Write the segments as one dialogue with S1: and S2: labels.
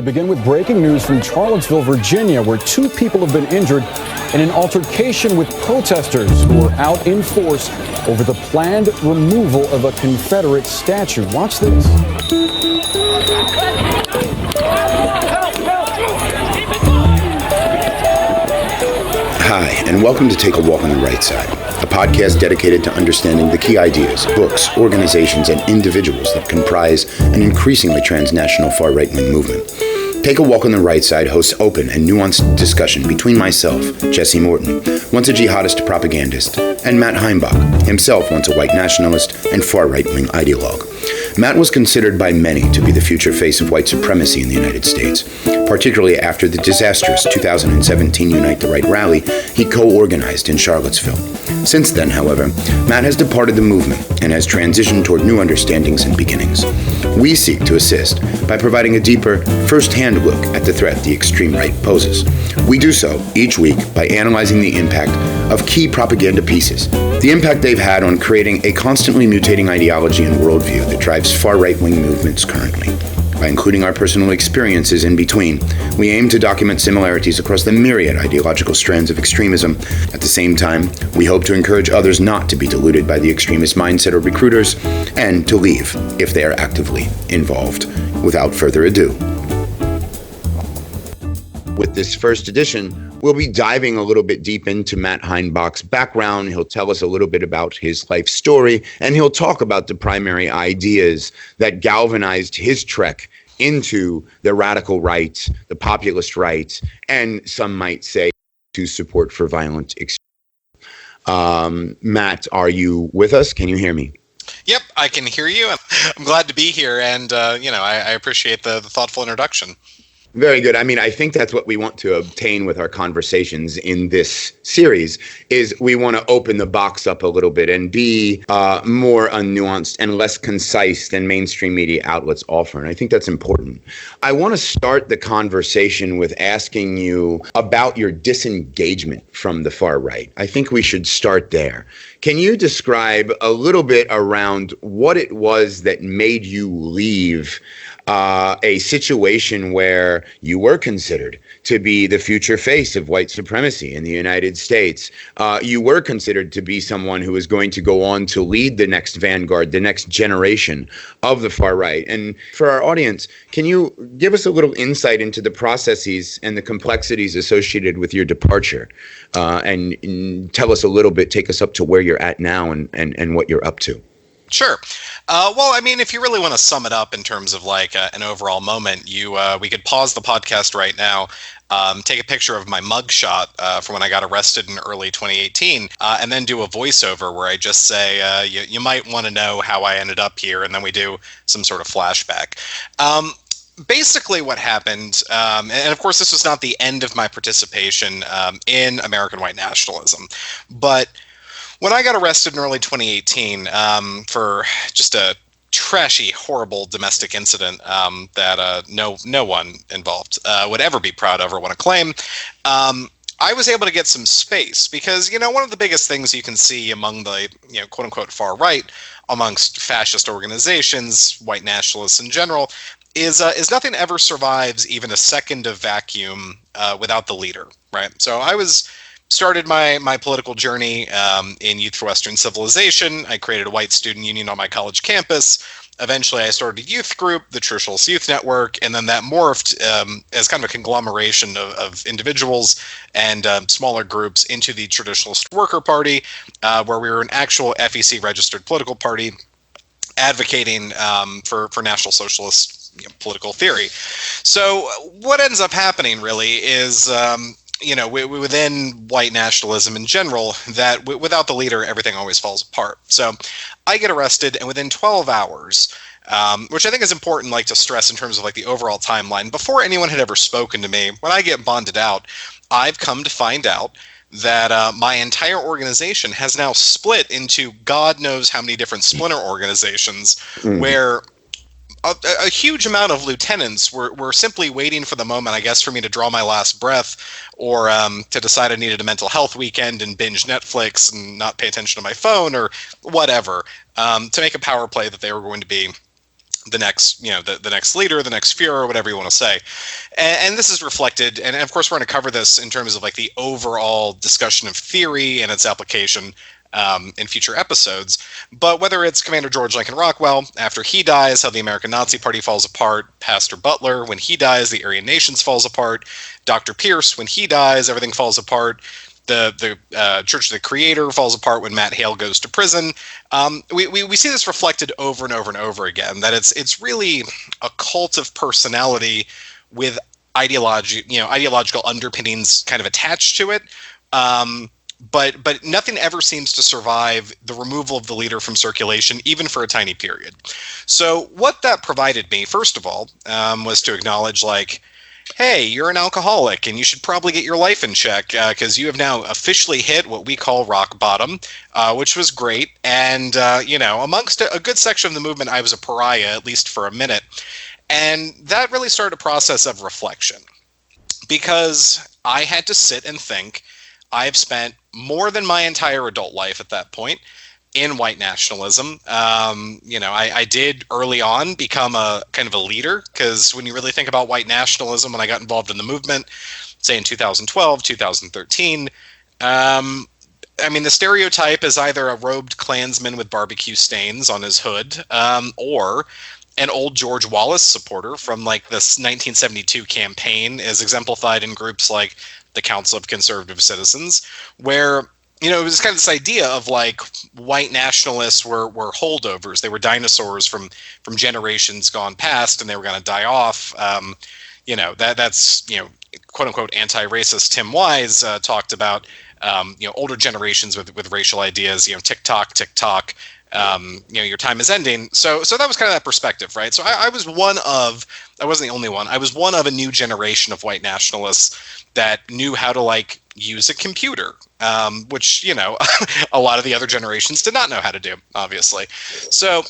S1: begin with breaking news from Charlottesville, Virginia, where 2 people have been injured in an altercation with protesters who are out in force over the planned removal of a Confederate statue. Watch this.
S2: Hi, and welcome to Take a Walk on the Right Side, a podcast dedicated to understanding the key ideas, books, organizations, and individuals that comprise an increasingly transnational far-right-wing movement. Take a Walk on the Right Side hosts open and nuanced discussion between myself, Jesse Morton, once a jihadist propagandist, and Matt Heimbach, himself once a white nationalist and far-right-wing ideologue. Matt was considered by many to be the future face of white supremacy in the United States, particularly after the disastrous 2017 Unite the Right rally he co-organized in Charlottesville. Since then, however, Matt has departed the movement and has transitioned toward new understandings and beginnings. We seek to assist by providing a deeper, first-hand look at the threat the extreme right poses. We do so each week by analyzing the impact of key propaganda pieces, the impact they've had on creating a constantly mutating ideology and worldview that drives far-right-wing movements currently. By including our personal experiences in between, we aim to document similarities across the myriad ideological strands of extremism. At the same time, we hope to encourage others not to be deluded by the extremist mindset of recruiters and to leave if they are actively involved. Without further ado, with this first edition, we'll be diving a little bit deep into Matt Heimbach's background. He'll tell us a little bit about his life story, and he'll talk about the primary ideas that galvanized his trek into the radical right, the populist right, and some might say to support for violent extremism. Matt, are you with us? Can you hear me?
S3: Yep, I can hear you. I'm glad to be here, and I appreciate the thoughtful introduction.
S2: Very good. I mean, I think that's what we want to obtain with our conversations in this series is we want to open the box up a little bit and be more unnuanced and less concise than mainstream media outlets offer. And I think that's important. I want to start the conversation with asking you about your disengagement from the far right. I think we should start there. Can you describe a little bit around what it was that made you leave a situation where you were considered to be the future face of white supremacy in the United States? You were considered to be someone who was going to go on to lead the next vanguard, the next generation of the far right. And for our audience, can you give us a little insight into the processes and the complexities associated with your departure? And tell us a little bit, take us up to where you're at now and what you're up to.
S3: Sure. Well, I mean, if you really want to sum it up in terms of like an overall moment, we could pause the podcast right now, take a picture of my mugshot from when I got arrested in early 2018, and then do a voiceover where I just say, you might want to know how I ended up here, and then we do some sort of flashback. Basically what happened, and of course this was not the end of my participation in American white nationalism, but when I got arrested in early 2018 for just a trashy, horrible domestic incident that no one involved would ever be proud of or want to claim, I was able to get some space because, one of the biggest things you can see among the, quote unquote, far right, amongst fascist organizations, white nationalists in general, is nothing ever survives even a second of vacuum without the leader, right? So I started my political journey in Youth for Western Civilization. I created a white student union on my college campus. Eventually, I started a youth group, the Traditionalist Youth Network, and then that morphed as kind of a conglomeration of individuals and smaller groups into the Traditionalist Worker Party, where we were an actual FEC-registered political party advocating for National Socialist political theory. So what ends up happening really is within white nationalism in general, that without the leader, everything always falls apart. So I get arrested, and within 12 hours, which I think is important, to stress in terms of the overall timeline, before anyone had ever spoken to me, when I get bonded out, I've come to find out that my entire organization has now split into God knows how many different splinter organizations, where a huge amount of lieutenants were simply waiting for the moment, I guess, for me to draw my last breath or to decide I needed a mental health weekend and binge Netflix and not pay attention to my phone or whatever, to make a power play that they were going to be the next, the next leader, the next Führer, whatever you want to say. And this is reflected, and of course we're going to cover this in terms of like the overall discussion of theory and its application in future episodes. But whether it's Commander George Lincoln Rockwell, after he dies, how the American Nazi Party falls apart, Pastor Butler, when he dies, the Aryan Nations falls apart, Dr. Pierce, when he dies, everything falls apart. The Church of the Creator falls apart when Matt Hale goes to prison. We see this reflected over and over and over again, that it's really a cult of personality with ideological underpinnings kind of attached to it. But nothing ever seems to survive the removal of the leader from circulation, even for a tiny period. So what that provided me, first of all, was to acknowledge, like, hey, you're an alcoholic and you should probably get your life in check, because you have now officially hit what we call rock bottom, which was great. And, amongst a good section of the movement, I was a pariah, at least for a minute. And that really started a process of reflection, because I had to sit and think. I've spent more than my entire adult life at that point in white nationalism. I did early on become a kind of a leader, because when you really think about white nationalism, when I got involved in the movement, say in 2012, 2013, the stereotype is either a robed Klansman with barbecue stains on his hood, or an old George Wallace supporter from like this 1972 campaign, as exemplified in groups like the Council of Conservative Citizens, where it was kind of this idea of like white nationalists were holdovers. They were dinosaurs from generations gone past, and they were going to die off. That's quote unquote anti-racist Tim Wise talked about older generations with racial ideas. TikTok. Your time is ending. So that was kind of that perspective, right? So I wasn't the only one. I was one of a new generation of white nationalists that knew how to like use a computer, which, a lot of the other generations did not know how to do, obviously. So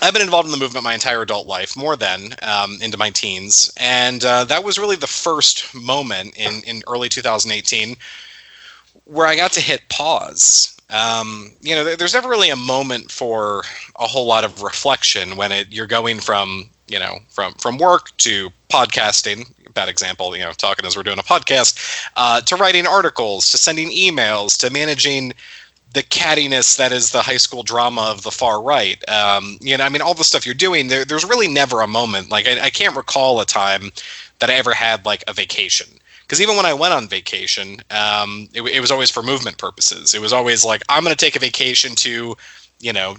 S3: I've been involved in the movement my entire adult life, more than into my teens. And that was really the first moment in early 2018 where I got to hit pause. There's never really a moment for a whole lot of reflection when you're going from work to podcasting. Bad example, talking as we're doing a podcast, to writing articles, to sending emails, to managing the cattiness that is the high school drama of the far right. All the stuff you're doing, there's really never a moment. Like I can't recall a time that I ever had like a vacation. Because even when I went on vacation, it was always for movement purposes. It was always like, I'm going to take a vacation to,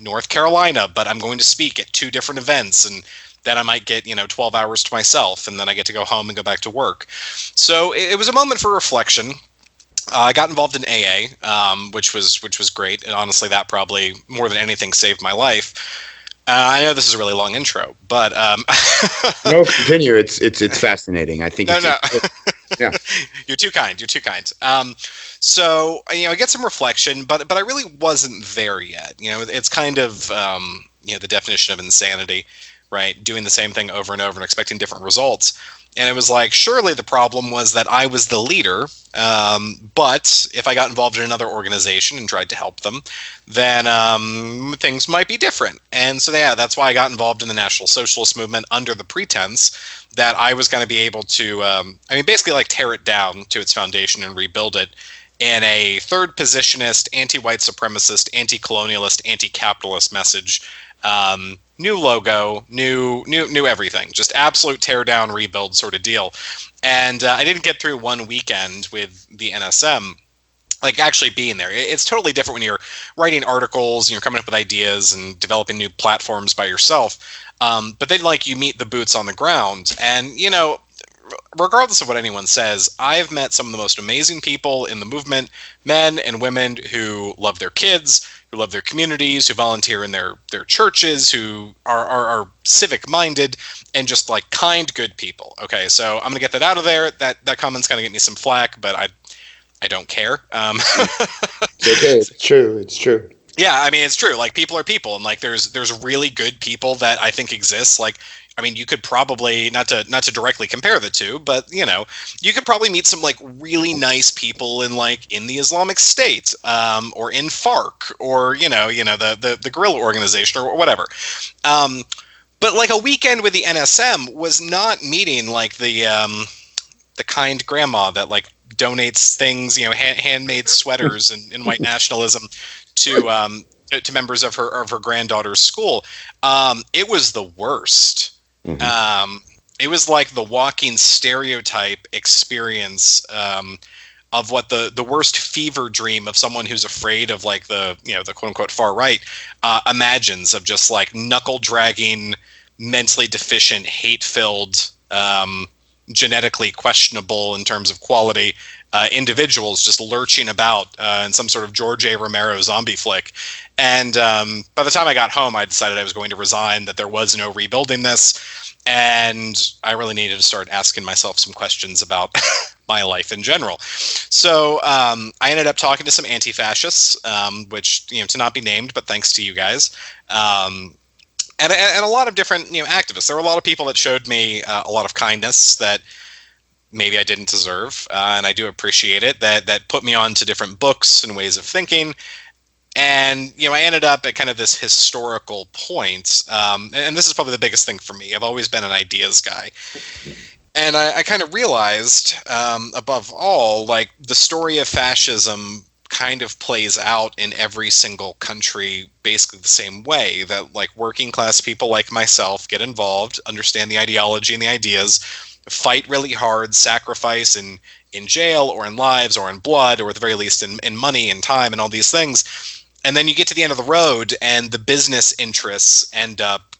S3: North Carolina, but I'm going to speak at 2 different events, and then I might get, 12 hours to myself, and then I get to go home and go back to work. So it was a moment for reflection. I got involved in AA, which was great, and honestly, that probably more than anything saved my life. I know this is a really long intro, but
S2: no, continue. It's fascinating. I think.
S3: No.
S2: Yeah.
S3: You're too kind. So I get some reflection, but I really wasn't there yet. It's kind of the definition of insanity, right? Doing the same thing over and over and expecting different results. And it was like, surely the problem was that I was the leader, but if I got involved in another organization and tried to help them, then things might be different. And so, that's why I got involved in the National Socialist movement under the pretense that I was going to be able to, basically like tear it down to its foundation and rebuild it in a third positionist, anti-white supremacist, anti-colonialist, anti-capitalist message. New logo, new everything, just absolute tear down, rebuild sort of deal. And I didn't get through one weekend with the NSM, like actually being there. It's totally different when you're writing articles and you're coming up with ideas and developing new platforms by yourself. But then like you meet the boots on the ground, and regardless of what anyone says, I've met some of the most amazing people in the movement, men and women who love their kids, who love their communities, who volunteer in their churches, who are civic minded and just like kind, good people. Okay, so I'm gonna get that out of there. That comment's gonna get me some flack, but I don't care.
S2: It's true. It's true.
S3: Yeah, it's true. Like people are people, and like there's really good people that I think exists. Like, you could probably not to directly compare the two, but you could probably meet some like really nice people in the Islamic State, or in FARC, or the guerrilla organization or whatever. But like a weekend with the NSM was not meeting like the kind grandma that like donates things, handmade sweaters and white nationalism to members of her granddaughter's school. It was the worst. Mm-hmm. It was like the walking stereotype experience of what the worst fever dream of someone who's afraid of like the quote unquote far right imagines, of just like knuckle dragging, mentally deficient, hate filled, genetically questionable in terms of quality individuals just lurching about in some sort of George A. Romero zombie flick. And by the time I got home, I decided I was going to resign, that there was no rebuilding this. And I really needed to start asking myself some questions about my life in general. So I ended up talking to some anti-fascists, which, to not be named, but thanks to you guys. And a lot of different, activists. There were a lot of people that showed me a lot of kindness that maybe I didn't deserve, and I do appreciate it. That put me on to different books and ways of thinking. And, I ended up at kind of this historical point, and this is probably the biggest thing for me. I've always been an ideas guy. And I kind of realized, above all, like the story of fascism kind of plays out in every single country basically the same way, that like working class people like myself get involved, understand the ideology and the ideas, fight really hard, sacrifice in jail or in lives or in blood, or at the very least in money and time and all these things. And then you get to the end of the road and the business interests end up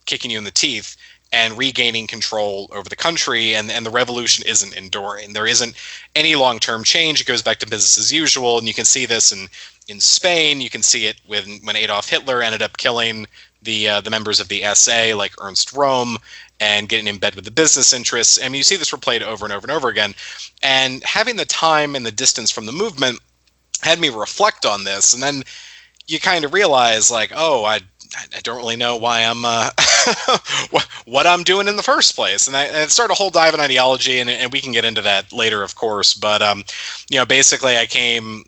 S3: kicking you in the teeth and regaining control over the country, and the revolution isn't enduring. There isn't any long-term change. It goes back to business as usual, and you can see this in Spain. You can see it when Adolf Hitler ended up killing the members of the SA, like Ernst Röhm, and getting in bed with the business interests. I mean, you see this replayed over and over and over again. And having the time and the distance from the movement had me reflect on this, and then you kind of realize, like, oh, I don't really know why I'm what I'm doing in the first place. And I started a whole dive in ideology, and we can get into that later, of course. But basically, I came.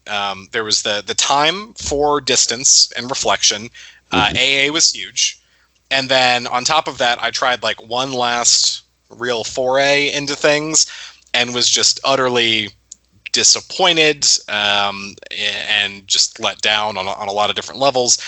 S3: There was the time for distance and reflection. AA was huge, and then on top of that, I tried like one last real foray into things, and was just utterly disappointed and just let down on a lot of different levels.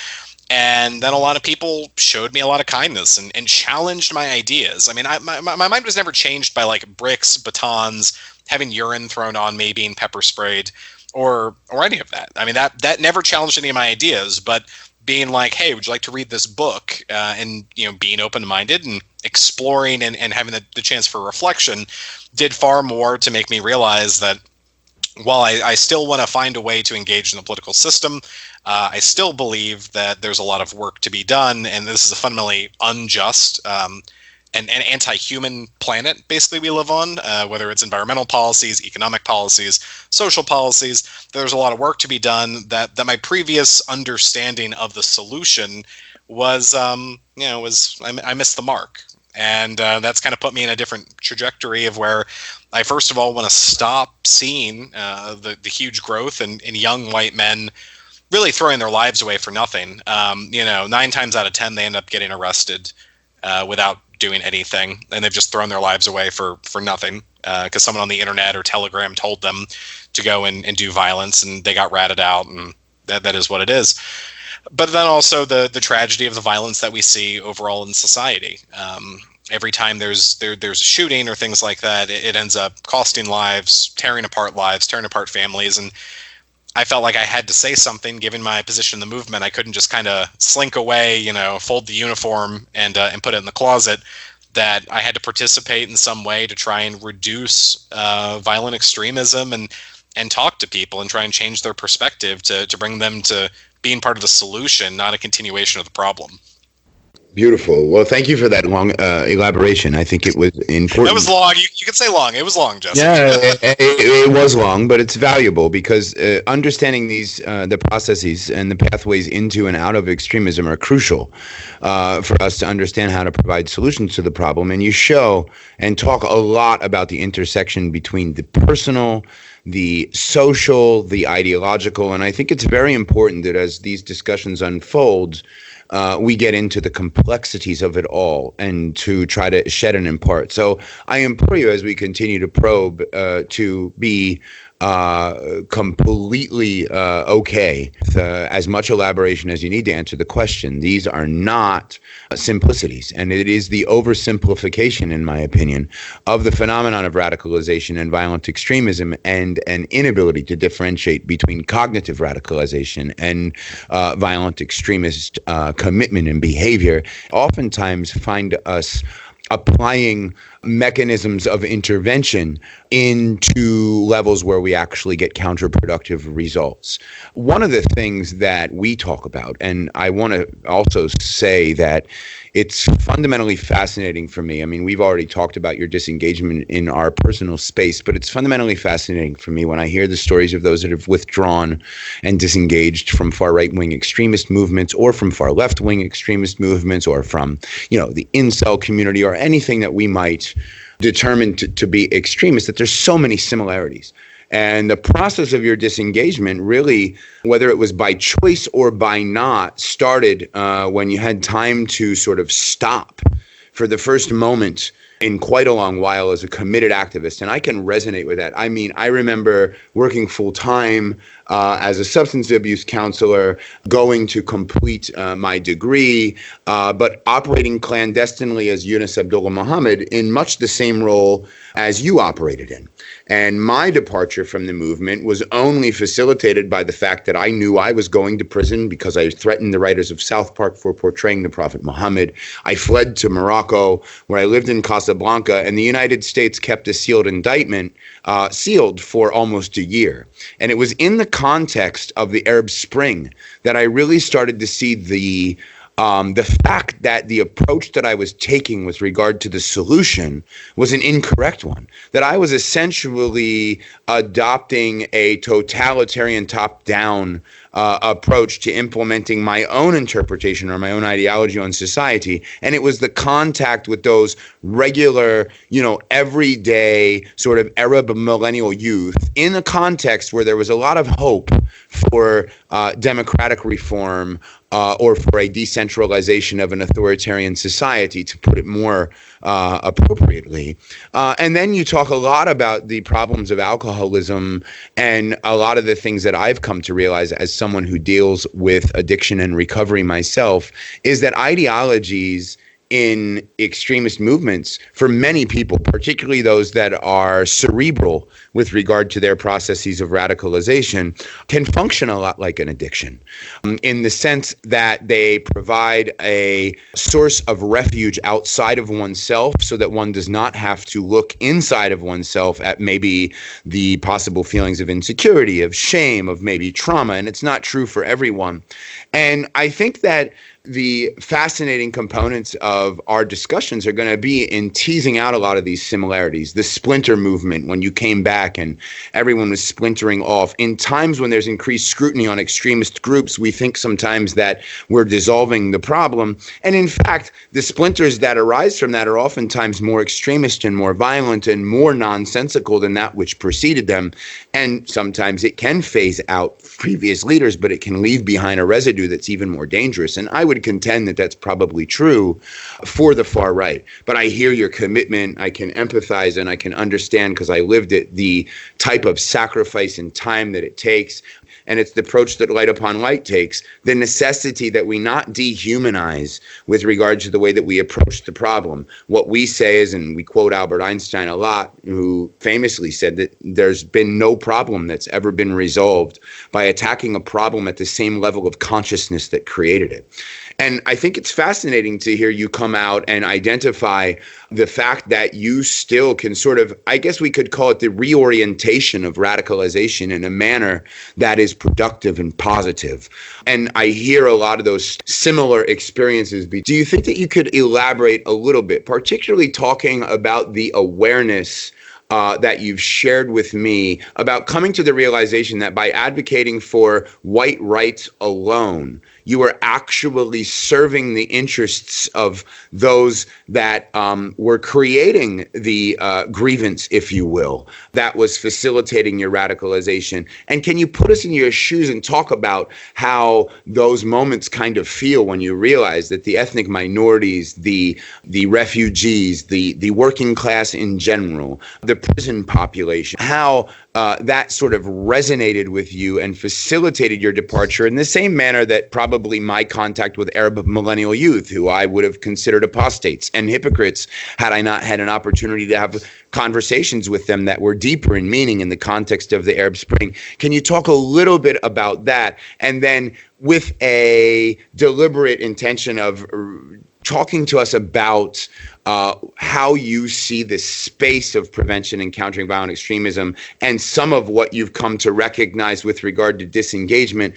S3: And then a lot of people showed me a lot of kindness and challenged my ideas. I mean, my mind was never changed by like bricks, batons, having urine thrown on me, being pepper sprayed, or any of that. I mean, that never challenged any of my ideas, but being like, hey, would you like to read this book? And, being open-minded and exploring and having the chance for reflection did far more to make me realize that while I still want to find a way to engage in the political system, I still believe that there's a lot of work to be done, and this is a fundamentally unjust and anti-human planet, basically, we live on, whether it's environmental policies, economic policies, social policies. There's a lot of work to be done that my previous understanding of the solution was, I missed the mark. And that's kind of put me in a different trajectory of where I, first of all, want to stop seeing the huge growth in young white men really throwing their lives away for nothing. 9 times out of 10, they end up getting arrested without doing anything, and they've just thrown their lives away for nothing because someone on the internet or Telegram told them to go and do violence, and they got ratted out, and that is what it is. But then also the tragedy of the violence that we see overall in society. Every time there's a shooting or things like that, it ends up costing lives, tearing apart families. And I felt like I had to say something, given my position in the movement. I couldn't just kind of slink away, fold the uniform and put it in the closet. That I had to participate in some way to try and reduce violent extremism and talk to people and try and change their perspective to bring them to being part of the solution, not a continuation of the problem.
S2: Beautiful. Well, thank you for that long elaboration. I think it was important.
S3: That was long. You could say long. It was long, Justin.
S2: Yeah, it was long, but it's valuable because understanding these the processes and the pathways into and out of extremism are crucial for us to understand how to provide solutions to the problem. And you show and talk a lot about the intersection between the personal, the social, the ideological, and I think it's very important that as these discussions unfold, we get into the complexities of it all and to try to shed and impart. So I implore you, as we continue to probe, to be completely okay with as much elaboration as you need to answer the question. These are not simplicities, and it is the oversimplification, in my opinion, of the phenomenon of radicalization and violent extremism, and an inability to differentiate between cognitive radicalization and violent extremist commitment and behavior. Oftentimes find us applying mechanisms of intervention into levels where we actually get counterproductive results. One of the things that we talk about, and I want to also say that it's fundamentally fascinating for me. I mean, we've already talked about your disengagement in our personal space, but it's fundamentally fascinating for me when I hear the stories of those that have withdrawn and disengaged from far right-wing extremist movements, or from far left-wing extremist movements, or from, the incel community, or anything that we might determine to be extremist, that there's so many similarities. And the process of your disengagement really, whether it was by choice or by not, started when you had time to sort of stop for the first moment in quite a long while as a committed activist. And I can resonate with that. I mean, I remember working full time as a substance abuse counselor, going to complete my degree, but operating clandestinely as Yunus Abdullah Muhammad in much the same role as you operated in. And my departure from the movement was only facilitated by the fact that I knew I was going to prison because I threatened the writers of South Park for portraying the Prophet Muhammad. I fled to Morocco, where I lived in Casablanca, and the United States kept a sealed indictment sealed for almost a year. And it was in the context of the Arab Spring that I really started to see the fact that the approach that I was taking with regard to the solution was an incorrect one, that I was essentially adopting a totalitarian top-down approach to implementing my own interpretation or my own ideology on society. And it was the contact with those regular, everyday sort of Arab millennial youth in a context where there was a lot of hope for democratic reform, or for a decentralization of an authoritarian society, to put it more appropriately. And then you talk a lot about the problems of alcoholism, and a lot of the things that I've come to realize as someone who deals with addiction and recovery myself, is that ideologies in extremist movements, for many people, particularly those that are cerebral with regard to their processes of radicalization, can function a lot like an addiction, in the sense that they provide a source of refuge outside of oneself, so that one does not have to look inside of oneself at maybe the possible feelings of insecurity, of shame, of maybe trauma. And it's not true for everyone. And I think that the fascinating components of our discussions are going to be in teasing out a lot of these similarities. The splinter movement, when you came back and everyone was splintering off. In times when there's increased scrutiny on extremist groups, we think sometimes that we're dissolving the problem. And in fact, the splinters that arise from that are oftentimes more extremist and more violent and more nonsensical than that which preceded them. And sometimes it can phase out previous leaders, but it can leave behind a residue that's even more dangerous. And I would contend that that's probably true for the far right. But I hear your commitment. I can empathize and I can understand, because I lived it, the type of sacrifice and time that it takes. And it's the approach that Light Upon Light takes, the necessity that we not dehumanize with regard to the way that we approach the problem. What we say is, and we quote Albert Einstein a lot, who famously said that there's been no problem that's ever been resolved by attacking a problem at the same level of consciousness that created it. And I think it's fascinating to hear you come out and identify the fact that you still can sort of, I guess we could call it the reorientation of radicalization in a manner that is productive and positive. And I hear a lot of those similar experiences. Do you think that you could elaborate a little bit, particularly talking about the awareness that you've shared with me about coming to the realization that by advocating for white rights alone, you were actually serving the interests of those that were creating the grievance, if you will, that was facilitating your radicalization. And can you put us in your shoes and talk about how those moments kind of feel when you realize that the ethnic minorities, the refugees, the working class in general, the prison population, how that sort of resonated with you and facilitated your departure in the same manner that probably my contact with Arab millennial youth, who I would have considered apostates and hypocrites had I not had an opportunity to have conversations with them that were deeper in meaning in the context of the Arab Spring. Can you talk a little bit about that? And then with a deliberate intention of talking to us about how you see the space of prevention and countering violent extremism and some of what you've come to recognize with regard to disengagement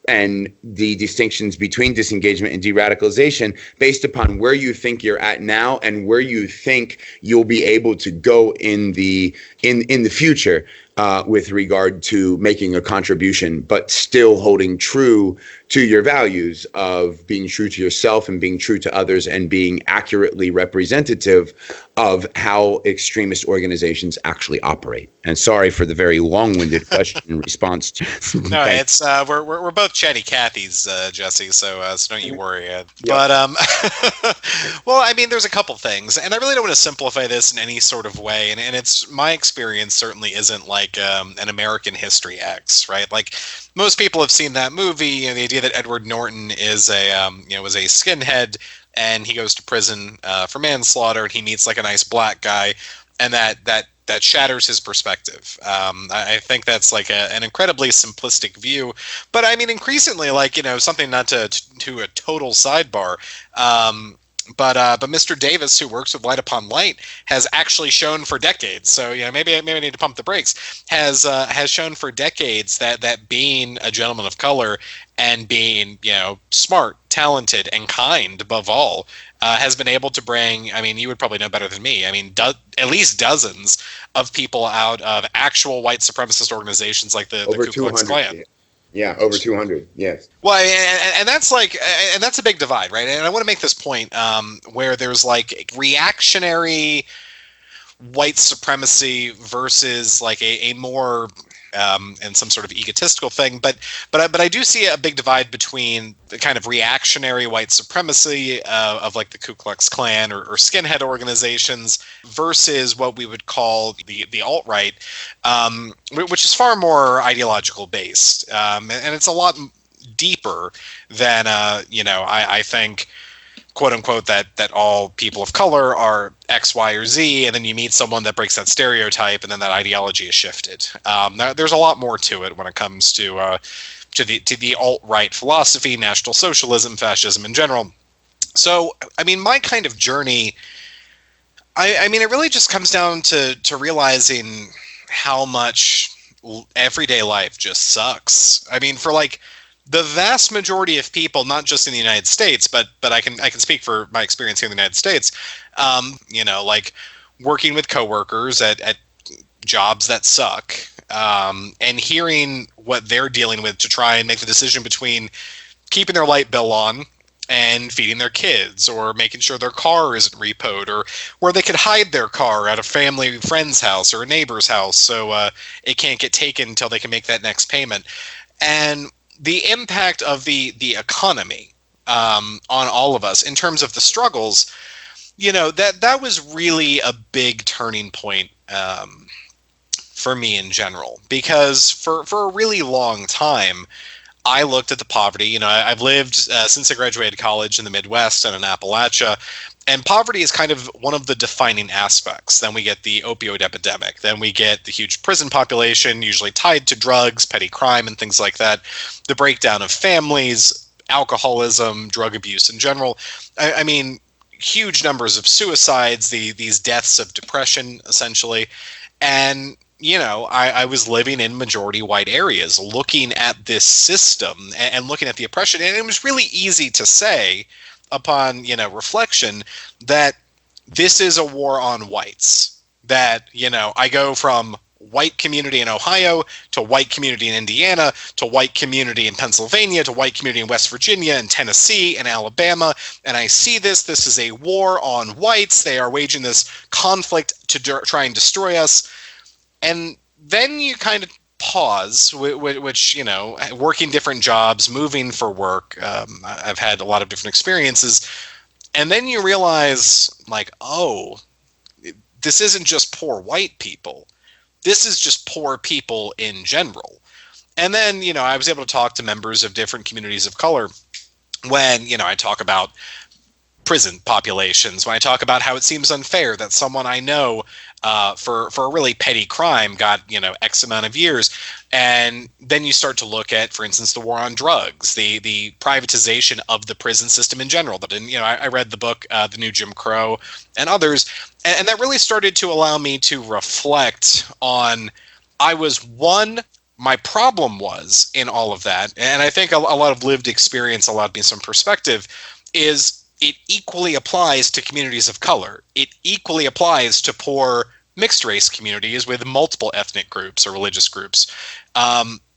S2: and the distinctions between disengagement and de-radicalization based upon where you think you're at now and where you think you'll be able to go in the future with regard to making a contribution, but still holding true to your values of being true to yourself and being true to others and being accurately representative of how extremist organizations actually operate. And sorry for the very long-winded question in response to.
S3: No, it's we're both chatty Cathys, Jesse. So don't you worry.
S2: Yep.
S3: But well, I mean, there's a couple things, and I really don't want to simplify this in any sort of way. And it's my experience certainly isn't like an American History X, right? Like most people have seen that movie, and the idea that Edward Norton is was a skinhead, and he goes to prison for manslaughter, and he meets like a nice black guy, and that shatters his perspective. I think that's like an incredibly simplistic view, but I mean, increasingly, like, something not to a total sidebar. But Mr. Davis, who works with Light Upon Light, has actually shown for decades. So maybe I need to pump the brakes. Has shown for decades that being a gentleman of color and being smart, talented, and kind above all has been able to bring. I mean, you would probably know better than me. I mean, at least dozens of people out of actual white supremacist organizations like the Ku Klux Klan.
S2: Yeah, over 200. Yes.
S3: Well, and that's that's a big divide, right? And I want to make this point where there's like reactionary white supremacy versus like a more and some sort of egotistical thing, but I do see a big divide between the kind of reactionary white supremacy of like the Ku Klux Klan or skinhead organizations versus what we would call the alt-right, which is far more ideological based, and it's a lot deeper than I think, quote unquote, that all people of color are X, Y, or Z, and then you meet someone that breaks that stereotype, and then that ideology is shifted. There's a lot more to it when it comes to the alt-right philosophy, National Socialism, fascism in general. So, I mean, my kind of journey, I mean, it really just comes down to realizing how much everyday life just sucks. I mean, for like the vast majority of people, not just in the United States, but I can speak for my experience here in the United States, like working with coworkers at jobs that suck, and hearing what they're dealing with to try and make the decision between keeping their light bill on and feeding their kids, or making sure their car isn't repoed, or where they could hide their car at a family friend's house or a neighbor's house so it can't get taken until they can make that next payment. And the impact of the economy on all of us in terms of the struggles, that was really a big turning point for me in general, because for a really long time, I looked at the poverty. I've lived since I graduated college in the Midwest and in Appalachia, and poverty is kind of one of the defining aspects. Then we get the opioid epidemic. Then we get the huge prison population, usually tied to drugs, petty crime, and things like that. The breakdown of families, alcoholism, drug abuse in general. I mean, huge numbers of suicides, these deaths of depression, essentially. And I was living in majority white areas, looking at this system and looking at the oppression. And it was really easy to say, upon reflection, that this is a war on whites. That I go from white community in Ohio to white community in Indiana to white community in Pennsylvania to white community in West Virginia and Tennessee and Alabama. And I see this. This is a war on whites. They are waging this conflict to try and destroy us. And then you kind of pause, which, you know, working different jobs, moving for work. I've had a lot of different experiences. And then you realize, like, oh, this isn't just poor white people. This is just poor people in general. And then, you know, I was able to talk to members of different communities of color when, you know, I talk about prison populations, when I talk about how it seems unfair that someone I know for a really petty crime got, you know, X amount of years. And then you start to look at, for instance, the war on drugs, the privatization of the prison system in general. But, you know, I read the book, The New Jim Crow, and others, and that really started to allow me to reflect on, my problem was in all of that, and I think a lot of lived experience allowed me some perspective, is it equally applies to communities of color. It equally applies to poor mixed race communities with multiple ethnic groups or religious groups.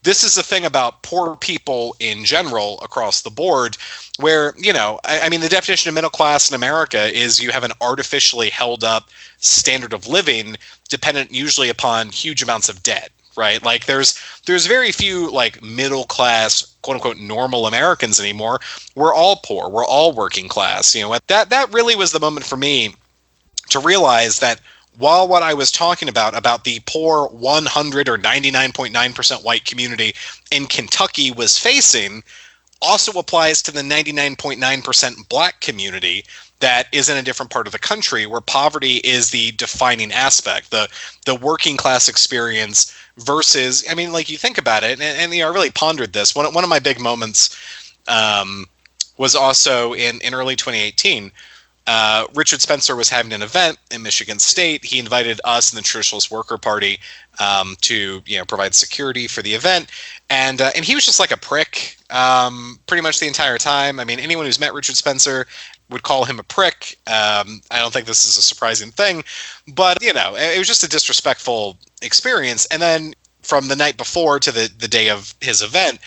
S3: This is the thing about poor people in general across the board where, you know, I mean, the definition of middle class in America is you have an artificially held up standard of living dependent usually upon huge amounts of debt, right? Like there's very few like middle class, quote unquote, normal Americans anymore. We're all poor. We're all working class. You know, that really was the moment for me to realize that while what I was talking about the poor 100 or 99.9% white community in Kentucky was facing, also applies to the 99.9% black community that is in a different part of the country where poverty is the defining aspect, the working class experience versus, I mean, like you think about it, and you know, I really pondered this. One of my big moments was also in early 2018. Richard Spencer was having an event in Michigan State. He invited us and the Traditionalist Worker Party to, you know, provide security for the event, and he was just like a prick pretty much the entire time. I mean, anyone who's met Richard Spencer would call him a prick. I don't think this is a surprising thing, but you know, it was just a disrespectful experience. And then from the night before to the day of his event,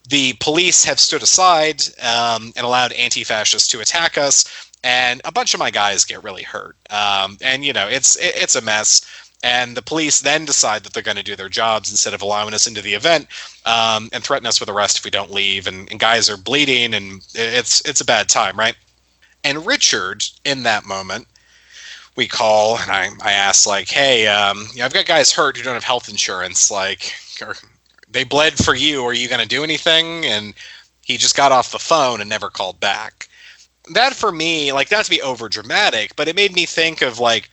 S3: the police have stood aside and allowed anti-fascists to attack us. And a bunch of my guys get really hurt. And, you know, it's a mess. And the police then decide that they're going to do their jobs instead of allowing us into the event and threaten us with arrest if we don't leave. And guys are bleeding, and it's a bad time, right? And Richard, in that moment, we call, and I ask, like, hey, you know, I've got guys hurt who don't have health insurance. Like, they bled for you. Are you going to do anything? And he just got off the phone and never called back. That for me, like, not to be over dramatic, but it made me think of like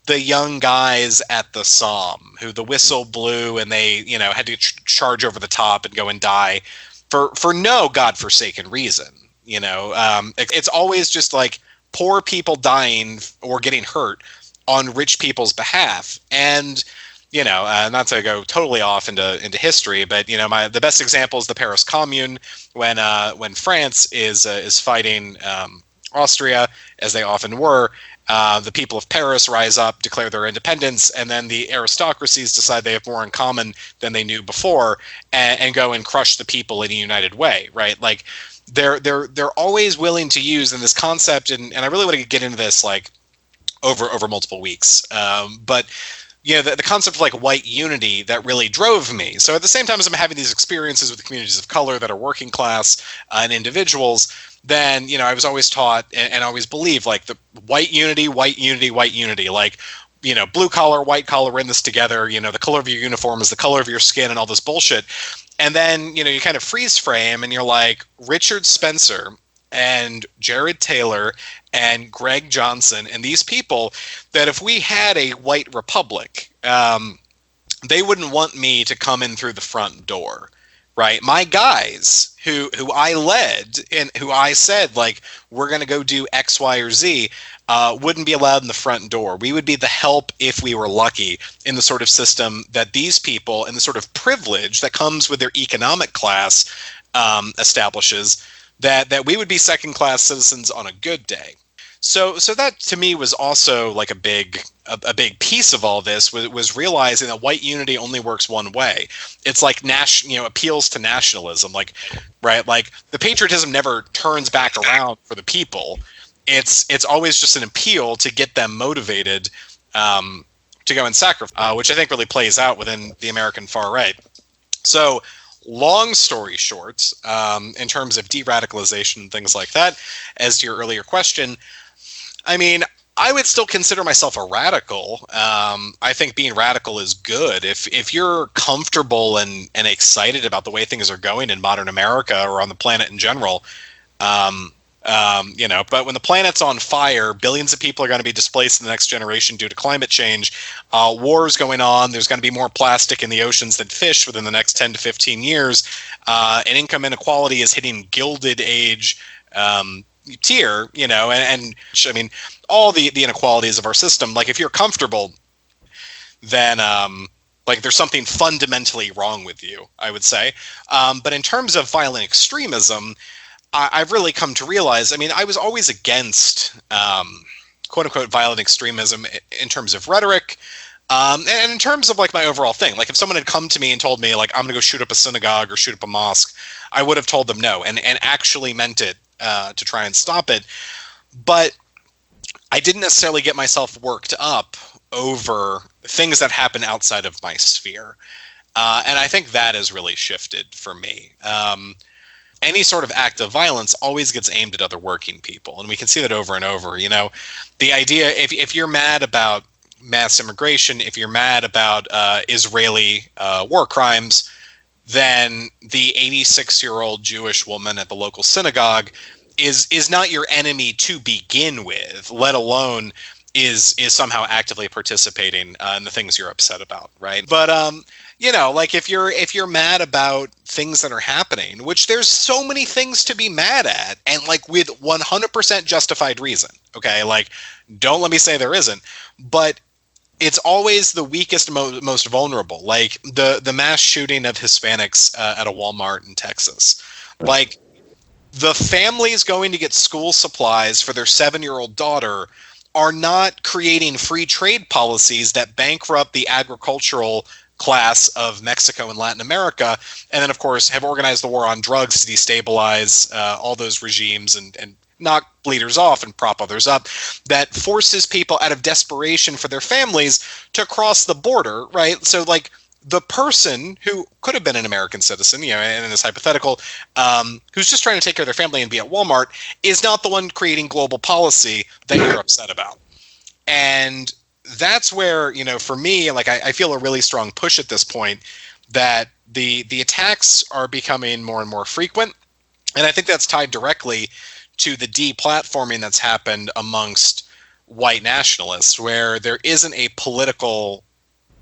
S3: the young guys at the Somme who the whistle blew and they, you know, had to charge over the top and go and die for no godforsaken reason. You know, it's always just like poor people dying or getting hurt on rich people's behalf. And, you know, not to go totally off into history, but, you know, the best example is the Paris Commune when France is fighting Austria, as they often were. The people of Paris rise up, declare their independence, and then the aristocracies decide they have more in common than they knew before, and go and crush the people in a united way, right? Like they're always willing to use in this concept, and I really want to get into this like over multiple weeks, but you know, the concept of like white unity that really drove me. So at the same time as I'm having these experiences with the communities of color that are working class and individuals, then, you know, I was always taught and always believed like the white unity, like, you know, blue collar, white collar, we're in this together. You know, the color of your uniform is the color of your skin and all this bullshit. And then, you know, you kind of freeze frame and you're like, Richard Spencer and Jared Taylor and Greg Johnson and these people that if we had a white republic, they wouldn't want me to come in through the front door, right? My guys who I led and who I said, like, we're going to go do X, Y, or Z, wouldn't be allowed in the front door. We would be the help, if we were lucky, in the sort of system that these people and the sort of privilege that comes with their economic class establishes, that we would be second-class citizens on a good day. So that to me was also like a big piece of all this was realizing that white unity only works one way. It's like appeals to nationalism, like right, like the patriotism never turns back around for the people. It's always just an appeal to get them motivated to go and sacrifice, which I think really plays out within the American far right. So, long story short, in terms of de-radicalization and things like that, as to your earlier question, I mean, I would still consider myself a radical. I think being radical is good. If you're comfortable and excited about the way things are going in modern America or on the planet in general, but when the planet's on fire, billions of people are going to be displaced in the next generation due to climate change. Wars going on. There's going to be more plastic in the oceans than fish within the next 10 to 15 years. And income inequality is hitting Gilded Age tier, and I mean, all the inequalities of our system. Like, if you're comfortable, then like there's something fundamentally wrong with you, I would say. But in terms of violent extremism, I've really come to realize, I mean, I was always against quote unquote violent extremism in terms of rhetoric, and in terms of like my overall thing. Like, if someone had come to me and told me like, I'm gonna go shoot up a synagogue or shoot up a mosque, I would have told them no, and actually meant it to try and stop it. But I didn't necessarily get myself worked up over things that happen outside of my sphere. And I think that has really shifted for me. Any sort of act of violence always gets aimed at other working people. And we can see that over and over. The idea, if you're mad about mass immigration, if you're mad about Israeli war crimes, then the 86-year-old Jewish woman at the local synagogue is not your enemy to begin with, let alone is somehow actively participating in the things you're upset about, right? But like if you're mad about things that are happening, which there's so many things to be mad at, and like with 100% justified reason, okay? Like, don't let me say there isn't, but it's always the weakest, most vulnerable. Like the mass shooting of Hispanics at a Walmart in Texas. Like, the families going to get school supplies for their 7-year-old daughter are not creating free trade policies that bankrupt the agricultural class of Mexico and Latin America, and then of course have organized the war on drugs to destabilize all those regimes and knock leaders off and prop others up, that forces people out of desperation for their families to cross the border, right? So like, the person who could have been an American citizen, in this hypothetical, who's just trying to take care of their family and be at Walmart, is not the one creating global policy that you're upset about. And that's where, for me, like I feel a really strong push at this point that the attacks are becoming more and more frequent. And I think that's tied directly to the deplatforming that's happened amongst white nationalists, where there isn't a political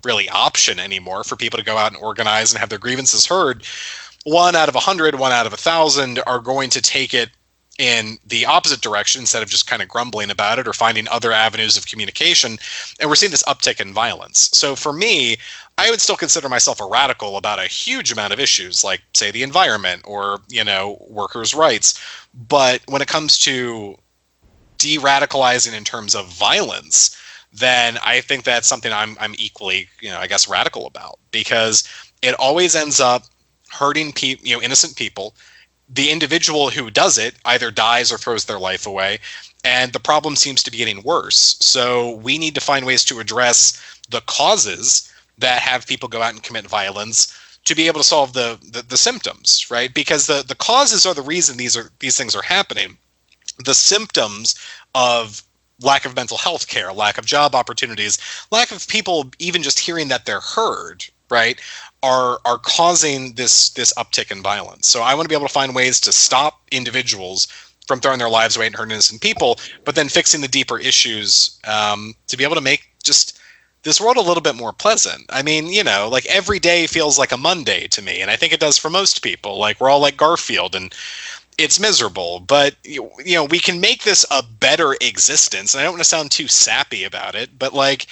S3: really option anymore for people to go out and organize and have their grievances heard. 1 out of 100, 1 out of 1,000 are going to take it in the opposite direction instead of just kind of grumbling about it or finding other avenues of communication. And we're seeing this uptick in violence. So for me, I would still consider myself a radical about a huge amount of issues, like, say, the environment or, workers' rights. But when it comes to de-radicalizing in terms of violence, then I think that's something I'm equally, radical about, because it always ends up hurting innocent people. The individual who does it either dies or throws their life away, and the problem seems to be getting worse. So we need to find ways to address the causes that have people go out and commit violence to be able to solve the symptoms, right? Because the causes are the reason these things are happening. The symptoms of lack of mental health care, lack of job opportunities, lack of people even just hearing that they're heard, right, are causing this uptick in violence. So I want to be able to find ways to stop individuals from throwing their lives away and hurting innocent people, but then fixing the deeper issues to be able to make just this world a little bit more pleasant. I mean, like every day feels like a Monday to me, and I think it does for most people. Like, we're all like Garfield, and it's miserable, but we can make this a better existence. And I don't want to sound too sappy about it, but like,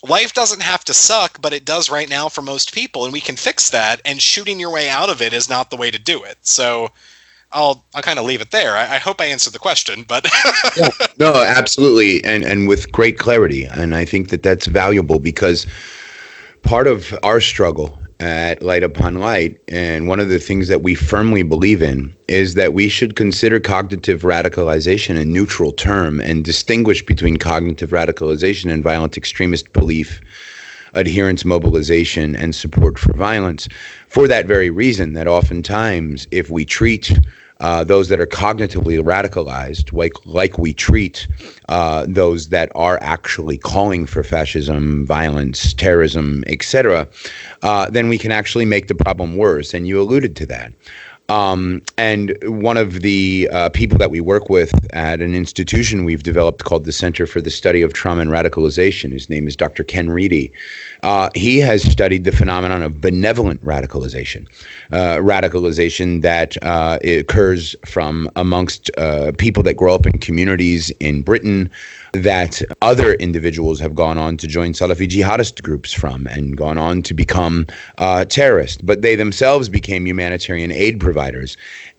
S3: life doesn't have to suck, but it does right now for most people, and we can fix that, and shooting your way out of it is not the way to do it. So I'll kind of leave it there. I hope I answered the question, but
S2: Yeah. No, absolutely, and with great clarity. And I think that that's valuable because part of our struggle at Light Upon Light, and one of the things that we firmly believe in, is that we should consider cognitive radicalization a neutral term and distinguish between cognitive radicalization and violent extremist belief, adherence, mobilization, and support for violence, for that very reason that oftentimes if we treat those that are cognitively radicalized, like we treat those that are actually calling for fascism, violence, terrorism, etc., then we can actually make the problem worse. And you alluded to that. And one of the people that we work with at an institution we've developed called the Center for the Study of Trauma and Radicalization, his name is Dr. Ken Reedy. He has studied the phenomenon of benevolent radicalization, radicalization that occurs from amongst people that grow up in communities in Britain that other individuals have gone on to join Salafi jihadist groups from and gone on to become terrorists, but they themselves became humanitarian aid providers.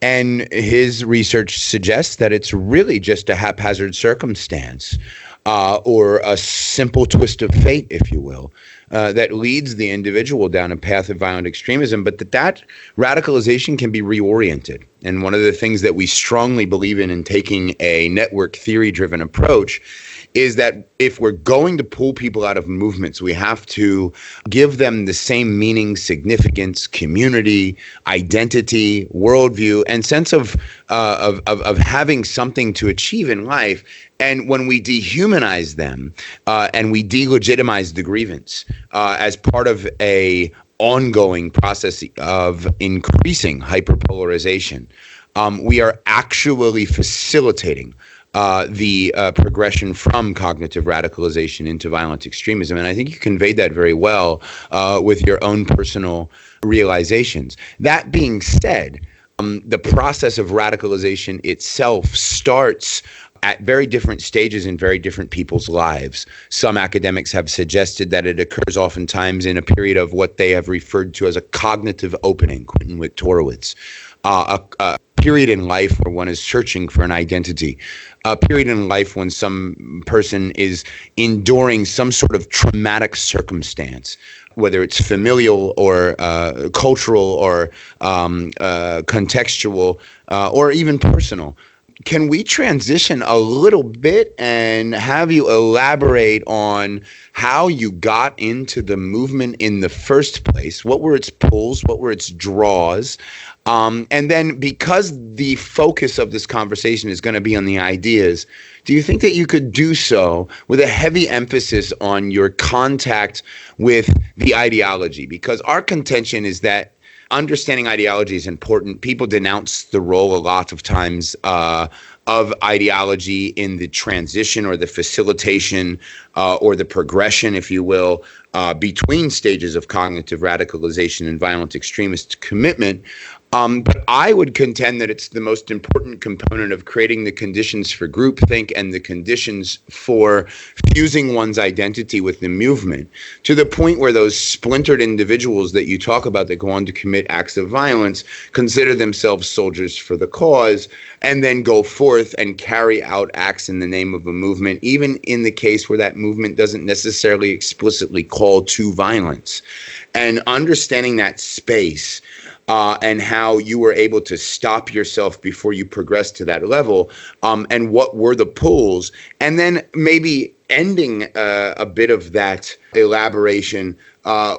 S2: And his research suggests that it's really just a haphazard circumstance or a simple twist of fate, if you will, that leads the individual down a path of violent extremism, but that radicalization can be reoriented. And one of the things that we strongly believe in taking a network theory-driven approach is that if we're going to pull people out of movements, we have to give them the same meaning, significance, community, identity, worldview, and sense of having something to achieve in life. And when we dehumanize them and we delegitimize the grievance as part of a ongoing process of increasing hyperpolarization, we are actually facilitating the progression from cognitive radicalization into violent extremism. And I think you conveyed that very well with your own personal realizations. That being said, the process of radicalization itself starts at very different stages in very different people's lives. Some academics have suggested that it occurs oftentimes in a period of what they have referred to as a cognitive opening, Quentin Wick-Torowitz, a period in life where one is searching for an identity, a period in life when some person is enduring some sort of traumatic circumstance, whether it's familial or cultural or contextual or even personal. Can we transition a little bit and have you elaborate on how you got into the movement in the first place? What were its pulls? What were its draws? And then, because the focus of this conversation is going to be on the ideas, do you think that you could do so with a heavy emphasis on your contact with the ideology? Because our contention is that understanding ideology is important. People denounce the role a lot of times of ideology in the transition or the facilitation or the progression, if you will, between stages of cognitive radicalization and violent extremist commitment. But I would contend that it's the most important component of creating the conditions for groupthink and the conditions for fusing one's identity with the movement, to the point where those splintered individuals that you talk about that go on to commit acts of violence consider themselves soldiers for the cause and then go forth and carry out acts in the name of a movement, even in the case where that movement doesn't necessarily explicitly call to violence. And understanding that space and how you were able to stop yourself before you progressed to that level, and what were the pulls, and then maybe ending a bit of that elaboration